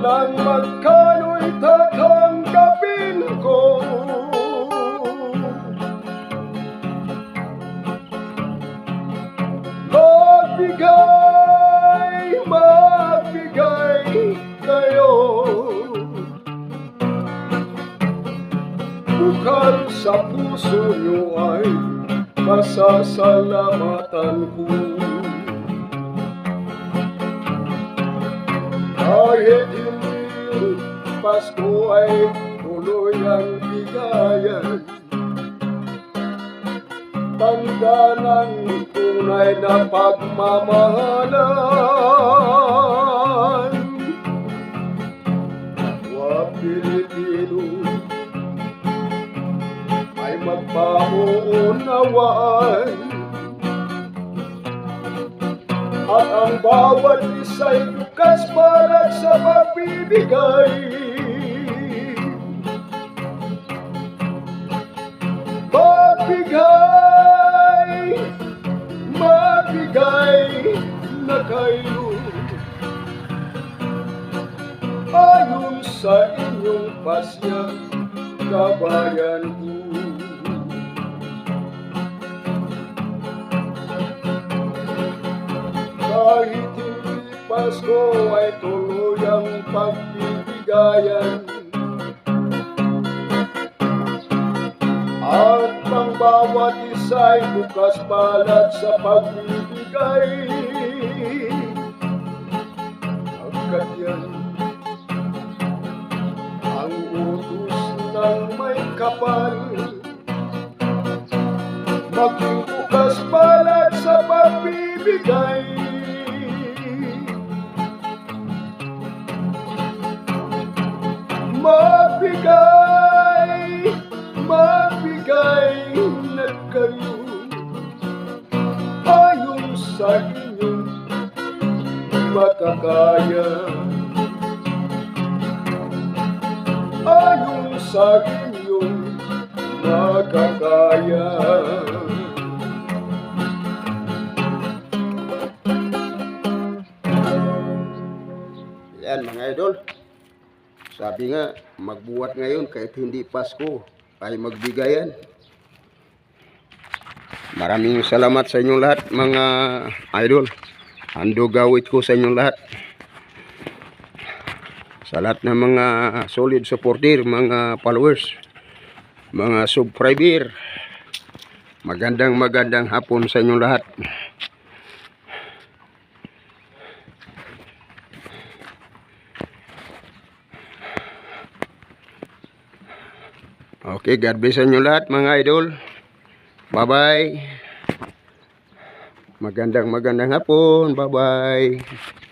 lang magkano'y tatanggapin ko. Magbigay kayo, bukal sa puso nyo ay masasalamatan ko. Kahit hindi Pasko ay tuloy ang bigayan, tanda ng tunay na pagmamahalan. Kapwa Pilipino ay magpauunawaan, at ang bawat isa'y bukas para sa pagbibigay. Magbigay na kayo ayon sa inyong pasya, kabayan ko. Kahit hindi Pasko ay tuloy ang pagbibigayan, at ang bawat isa'y bukas palad sa pagbibigay. Hanggat yan ang utos ng may kapal, maging bukas palad sa pagbibigay. Magbigay na kayo ayon sa inyong makakaya, ayon sa inyong makakaya. Yan mga idol, sabi nga magbuhat ngayon kahit hindi Pasko ay magbigayan. Maraming salamat sa inyong lahat mga idol. Handog gawit ko sa inyong lahat, sa lahat ng mga solid supporter, mga followers, mga subscriber. Magandang hapon sa inyong lahat. Okay, God bless sa inyo lahat mga idol. Bye-bye. Magandang hapon. Bye-bye.